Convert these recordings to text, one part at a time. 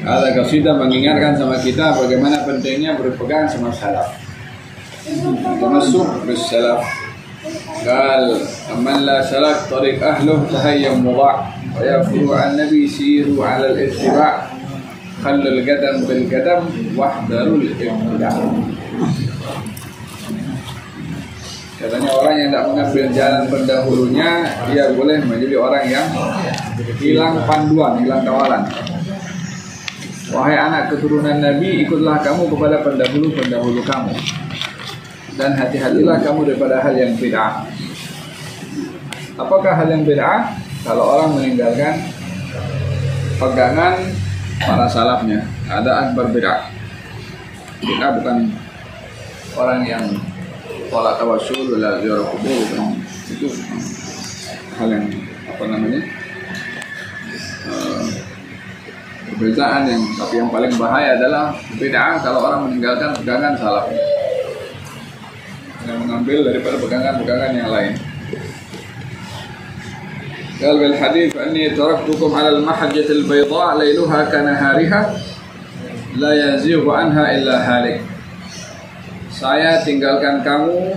Ada qasidah mengingatkan sama kita bagaimana pentingnya berpegang sama salaf. Termasuk bersalaf. Qal man la salak tariq ahluh tahayyam mudha' wa yafuru an nabi siru 'ala al-ittiba' khallul qadam bil qadam wahdarul ibtida'. Katanya orang yang tidak mengambil jalan pendahulunya, dia boleh menjadi orang yang hilang panduan, hilang kawalan. Wahai anak keturunan Nabi, ikutlah kamu kepada pendahulu-pendahulu kamu, dan hati-hatilah kamu daripada hal yang bid'ah. Apakah hal yang bid'ah? Kalau orang meninggalkan pegangan para salafnya, ada akbar bid'ah. Bid'ah bukan orang yang tolak tawassul wala ziarah kubur, itu hal yang perbedaan yang paling bahaya adalah bid'ah kalau orang meninggalkan pegangan salaf yang mengambil daripada pegangan-pegangan yang lain. Qal bil hadits anni taraktukum 'ala al-mahajjati al-bayda' lailuha kanahariha la yazighu anha illa halik. Saya tinggalkan kamu,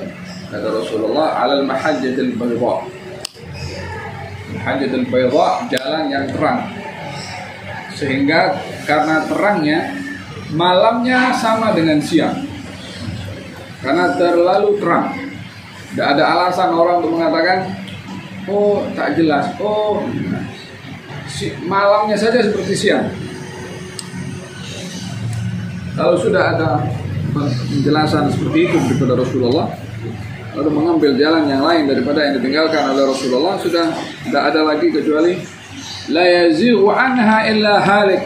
kata Rasulullah, 'alal mahajjatil bayda'. Mahajjatil bayda', jalan yang terang. Sehingga karena terangnya, malamnya sama dengan siang. Karena terlalu terang. Tidak ada alasan orang untuk mengatakan, oh tak jelas, oh malamnya saja seperti siang. Kalau sudah ada penjelasan seperti itu daripada Rasulullah, lalu mengambil jalan yang lain daripada yang ditinggalkan oleh Rasulullah, sudah tidak ada lagi kecuali la yazighu anha illa halik.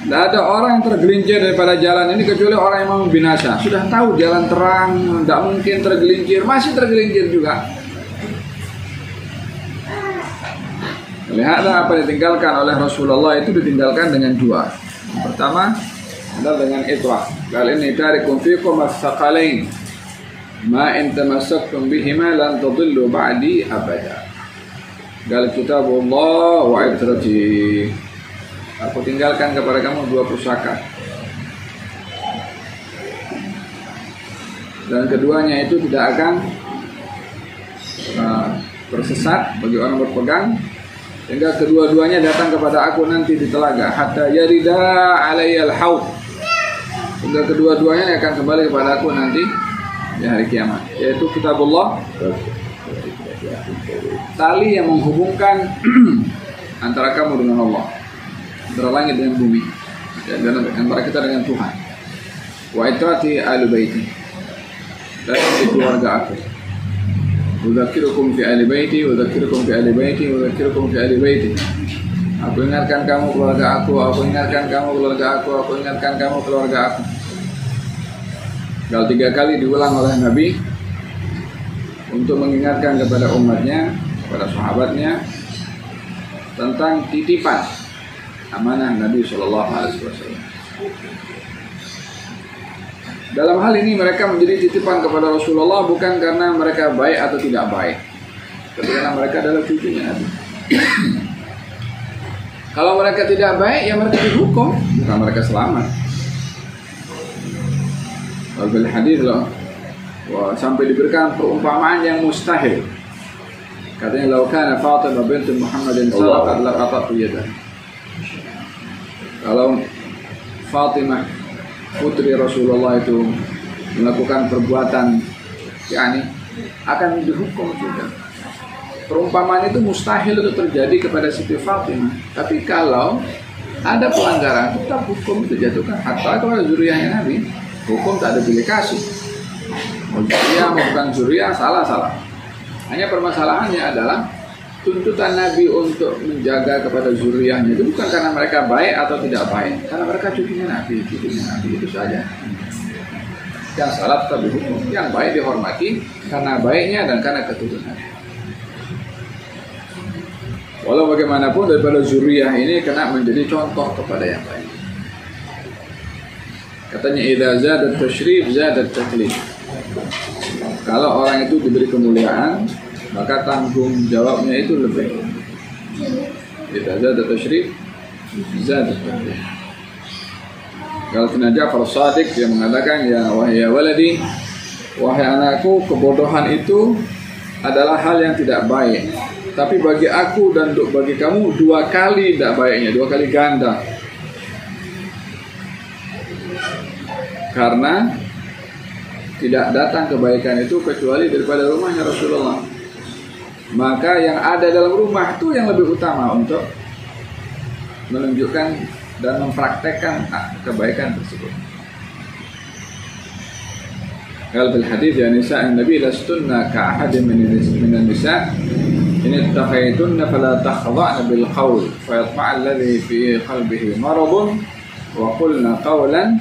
Tidak ada orang yang tergelincir daripada jalan ini kecuali orang yang mau binasa. Sudah tahu jalan terang, tidak mungkin tergelincir, masih tergelincir juga. Lihatlah apa yang ditinggalkan oleh Rasulullah itu ditinggalkan dengan dua. Yang pertama adalah dengan itrah. Qal inni tarikum fikum as-saqalain ma in tamassaktum bihima lan tadillu ba'di abada. Qal kitabullah wa itrati. Aku tinggalkan kepada kamu dua pusaka. Dan keduanya itu tidak akan tersesat bagi orang berpegang, sehingga kedua-duanya datang kepada aku nanti di telaga, hatta yarida alayyal haud. Sehingga kedua-duanya akan kembali kepada aku nanti di hari kiamat, yaitu kitabullah, tali yang menghubungkan antara kamu dengan Allah, antara langit dengan bumi, dan antara kita dengan Tuhan. Wa itrati ahli baiti, dan keluarga aku. Udzakirukum fi ahli baiti, udzakirukum fi ahli baiti, udzakirukum fi ahli baiti. Aku ingatkan kamu keluarga aku, aku ingatkan kamu keluarga aku, aku ingatkan kamu keluarga aku. Kalau 3 kali diulang oleh Nabi untuk mengingatkan kepada umatnya, kepada sahabatnya tentang titipan amanah Nabi Shallallahu Alaihi Wasallam. Dalam hal ini mereka menjadi titipan kepada Rasulullah bukan karena mereka baik atau tidak baik, tapi karena mereka adalah cucunya Nabi. Kalau mereka tidak baik, ya mereka dihukum, bukan mereka selamat. Al hadis loh, sampai diberikan perumpamaan yang mustahil. Katanya, "Lau kana Fatimah binti Muhammadin salaqat laqatatu yadah." Kalau Fatimah putri Rasulullah itu melakukan perbuatan yakni akan dihukum juga. Perumpamaan itu mustahil itu terjadi kepada Siti Fatimah, tapi kalau ada pelanggaran tetap hukum itu dijatuhkan hatta kepada zuriyahnya Nabi. Hukum tak ada pilih kasih. Mau zuriyah mau bukan zuriyah, salah. Hanya permasalahannya adalah tuntutan Nabi untuk menjaga kepada zuriyahnya itu bukan karena mereka baik atau tidak baik, karena mereka cucunya Nabi itu saja. Yang salah tetap dihukum, yang baik dihormati karena baiknya dan karena keturunan. Walau bagaimanapun daripada zuriyah ini kena menjadi contoh kepada yang lain. Katanya idza zadat tasyrif zadat taklif. Kalau orang itu diberi kemuliaan, maka tanggung jawabnya itu lebih. Idza zadat tasyrif zadat taklif. Kalau Ja'far Shadiq dia mengatakan, ya wahai waladi, wahai anakku, kebodohan itu adalah hal yang tidak baik. Tapi bagi aku dan bagi kamu 2 kali tidak baiknya, 2 kali ganda. Karena tidak datang kebaikan itu kecuali daripada rumahnya Rasulullah. Maka yang ada dalam rumah itu yang lebih utama untuk menunjukkan dan mempraktekkan kebaikan tersebut. Qala fil hadits ya nisa an-nabi lastunna ka'ahadin minan nisa in ittaqaytunna fala takhda'na bil qawl fayatma'a alladhi fi qalbihi maradun wa qulna qawlan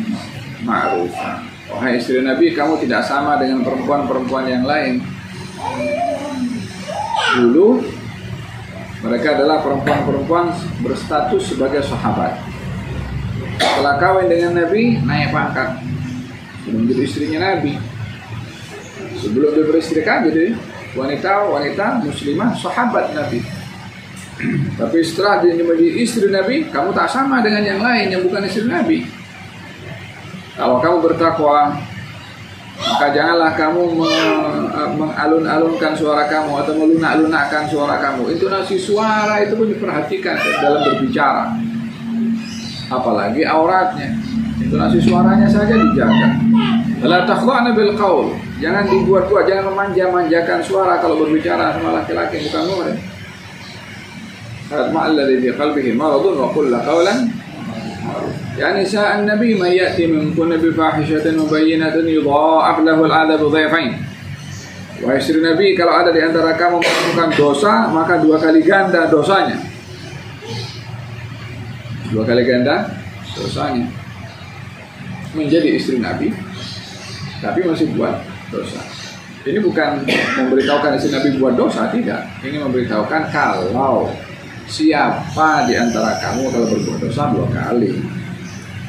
ma'rufa. Wahai istri Nabi, kamu tidak sama dengan perempuan-perempuan yang lain. Dulu mereka adalah perempuan-perempuan berstatus sebagai sahabat. Setelah kawin dengan Nabi, naik pangkat, sudah menjadi istrinya Nabi. Sebelum dia beristri kan jadi wanita muslimah sahabat Nabi. Tapi setelah dia menjadi istri Nabi, kamu tak sama dengan yang lain yang bukan istri Nabi. Kalau kamu bertakwa, maka janganlah kamu mengalun-alunkan suara kamu atau melunak-lunakkan suara kamu. Intonasi suara itu pun diperhatikan dalam berbicara. Apalagi auratnya, intonasi suaranya saja dijaga. La takhda'na bil qaul. Jangan dibuat-buat, jangan memanja-manjakan suara kalau berbicara sama laki-laki, bukan murid. Ma'al ladzi fi qalbihi maradun wa qul qawlan. Ya nisa an-nabi may ya'ti minkunna bi fahishatin mubayyinatin yudha'af lahu al-'adzabu dhifain. Wahai istri Nabi, kalau ada di antara kamu melakukan dosa, maka 2 kali ganda dosanya. 2 kali ganda dosanya. Menjadi istri Nabi tapi masih buat dosa. Ini bukan memberitahukan istri Nabi buat dosa, tidak. Ini memberitahukan kalau siapa di antara kamu kalau berbuat dosa 2 kali.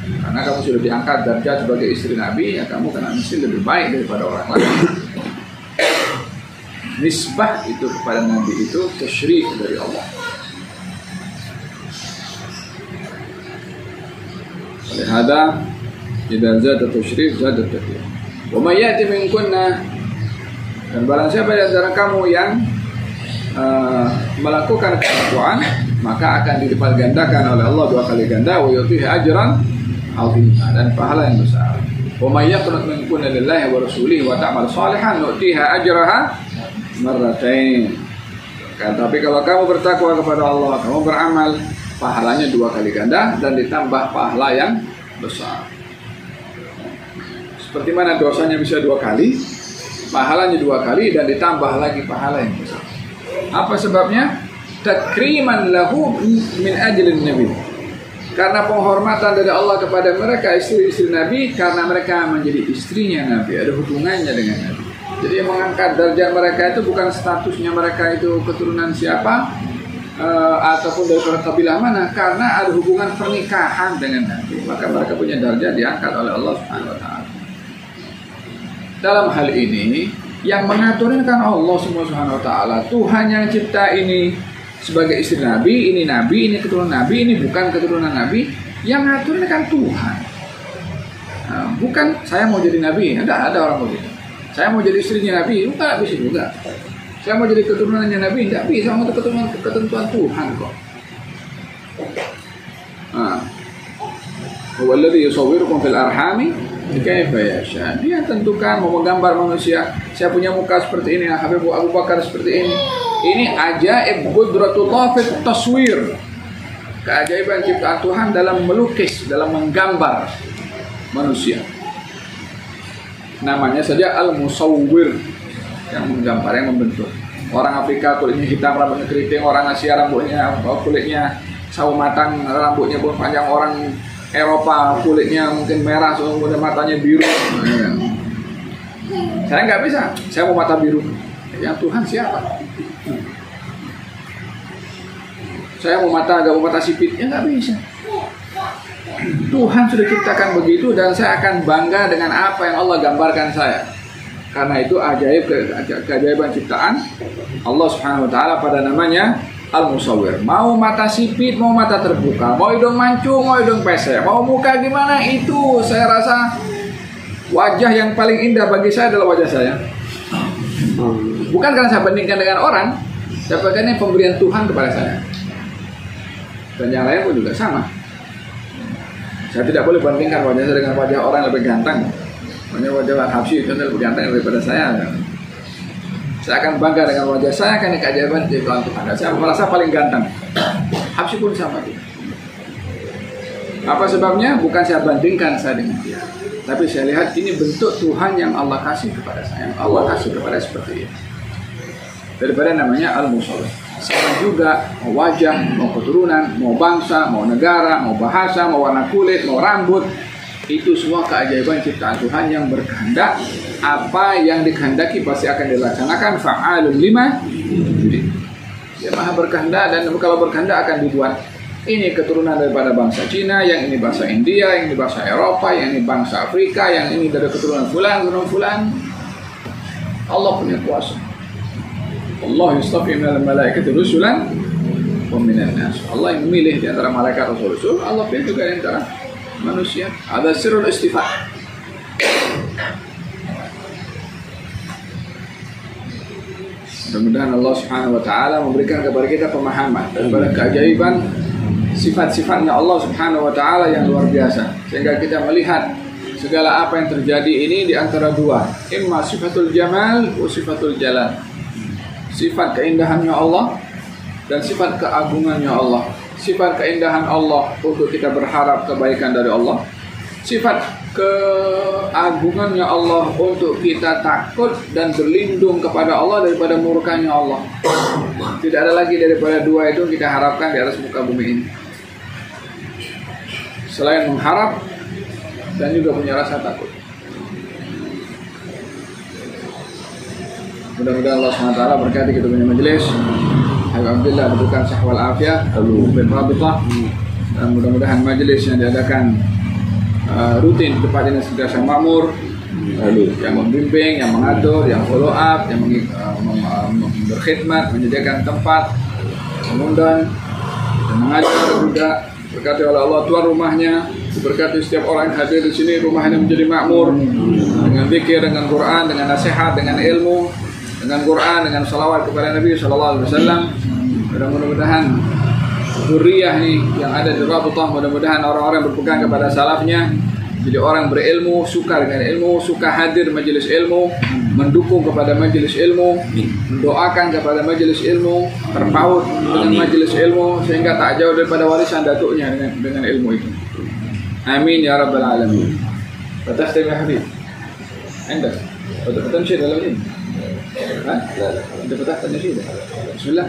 Karena kamu sudah diangkat derajat sebagai istri Nabi, ya kamu kena mesti lebih baik daripada orang lain. Nisbah itu kepada Nabi itu tasyrif dari Allah. Oleh hada, idza zada tasyrif zada takyif. Wa may ya'ti minkunna, dan barang siapa di antara kamu yang melakukan ketakwaan, maka akan dilipat gandakan oleh Allah 2 kali ganda, wa yutihi ajran 'azima, dan pahala yang besar. Wa may yaqnut minkunna lillahi wa rasulihi wa ta'mal shalihan nu'tiha ajraha marratain. Tapi kalau kamu bertakwa kepada Allah, kamu beramal, pahalanya 2 kali ganda dan ditambah pahala yang besar. Seperti mana dosanya bisa 2 kali, pahalanya 2 kali dan ditambah lagi pahala yang besar. Apa sebabnya? Takriman lahu min ajlin nabi. Karena penghormatan dari Allah kepada mereka istri-istri Nabi, karena mereka menjadi istrinya Nabi, ada hubungannya dengan Nabi. Jadi yang mengangkat derajat mereka itu bukan statusnya mereka itu keturunan siapa ataupun dari kabilah mana, karena ada hubungan pernikahan dengan Nabi, maka mereka punya derajat diangkat oleh Allah Subhanahu wa taala. Dalam hal ini yang mengatur ini kan Allah Subhanahu wa taala, Tuhan yang cipta ini sebagai istri Nabi, ini keturunan Nabi, ini bukan keturunan Nabi. Yang ngatur ini kan Tuhan. Nah, bukan saya mau jadi Nabi, ada orang begitu. Saya mau jadi istrinya Nabi, enggak bisa juga. Saya mau jadi keturunannya Nabi, enggak bisa, mau ketentuan Tuhan kok. Huwallazi yusawwirukum fil arhami kaifa yasha. Dia tentukan mau menggambar manusia. Saya punya muka seperti ini, Habib Abu Bakar seperti ini. Ini ajaib qudratullah fit taswir. Keajaiban ciptaan Tuhan dalam melukis, dalam menggambar manusia. Namanya saja al-musawwir, yang menggambar, yang membentuk. Orang Afrika kulitnya hitam, rambutnya keriting. Orang Asia kulitnya sawo matang, rambutnya pun panjang. Orang Eropa kulitnya mungkin merah, kemudian matanya biru. Saya nggak bisa, saya mau mata biru. Yang Tuhan siapa? Saya mau mata, gak mau mata sipit, ya nggak bisa. Tuhan sudah ciptakan begitu, dan saya akan bangga dengan apa yang Allah gambarkan saya. Karena itu ajaib, keajaiban ciptaan Allah Subhanahu wa taala pada namanya al-musawwir. Mau mata sipit, mau mata terbuka, mau hidung mancung, mau hidung pesek, mau muka gimana, itu saya rasa wajah yang paling indah bagi saya adalah wajah saya. Bukan karena saya bandingkan dengan orang, tapi karena ini pemberian Tuhan kepada saya. Dan yang lain pun juga sama. Saya tidak boleh bandingkan wajah saya dengan wajah orang yang lebih ganteng. Wajah Habsyi itu lebih ganteng daripada saya. Saya akan bangga dengan wajah saya karena keajaiban Tuhan Tuhan. Saya merasa paling ganteng. Habsyi pun sama juga. Apa sebabnya? Bukan saya bandingkan saya dengan dia, tapi saya lihat ini bentuk Tuhan yang Allah kasih kepada saya. Yang Allah kasih kepada seperti ini. Daripada namanya al-musawwir. Sama juga mau wajah, mau keturunan, mau bangsa, mau negara, mau bahasa, mau warna kulit, mau rambut. Itu semua keajaiban ciptaan Tuhan yang berkehendak. Apa yang dikehendaki pasti akan dilaksanakan. Fa'alun lima yurid. Dia maha berkehendak, dan kalau berkehendak akan dibuat. Ini keturunan daripada bangsa Cina, yang ini bahasa India, yang ini bahasa Eropa, yang ini bangsa Afrika, yang ini dari keturunan fulan. Allah punya kuasa. Allah yastafi minal malaikati rusulan wa minan nas. Allah yang memilih di antara malaikat rasul-rasul, Allah pilih juga di antara manusia. Ada sirrul istifa. Mudah-mudahan Allah Subhanahu wa taala memberikan kepada kita pemahaman daripada keajaiban sifat-sifatnya Allah Subhanahu wa taala yang luar biasa, sehingga kita melihat segala apa yang terjadi ini di antara dua, imma sifatul jamal wa sifatul jalal. Sifat keindahannya Allah dan sifat keagungannya Allah. Sifat keindahan Allah untuk kita berharap kebaikan dari Allah. Sifat keagungannya Allah untuk kita takut dan berlindung kepada Allah daripada murkanya Allah. Tidak ada lagi daripada dua itu kita harapkan di atas muka bumi ini. Selain mengharap dan juga punya rasa takut. Mudah-mudahan Allah SWT berkati kita punya majelis. Alhamdulillah diberikan sehat wal afiat, dan mudah-mudahan majelis yang diadakan rutin tepat ini sentiasa makmur, yang membimbing, yang mengatur, yang follow up, yang berkhidmat, menyediakan tempat, mengundang dan mengajar juga. Berkati oleh Allah tuan rumahnya, berkati setiap orang yang hadir di sini rumahnya menjadi makmur dengan zikir, dengan Quran, dengan nasihat, dengan ilmu, dengan Quran, dengan salawat kepada Nabi SAW. Mudah-mudahan zuriyah nih yang ada di Rabitah, mudah-mudahan orang-orang berpegang kepada salafnya, jadi orang berilmu, suka dengan ilmu, suka hadir majelis ilmu, mendukung kepada majelis ilmu, mendoakan kepada majelis ilmu, terpaut dengan majelis ilmu, sehingga tak jauh daripada warisan datuknya dengan ilmu itu. Amin ya rabbal alamin. Fatahtim ya Habib. Anda تنشد ولا لا؟ ها؟ لا لا. أنت فتحت النشيد. بسم الله.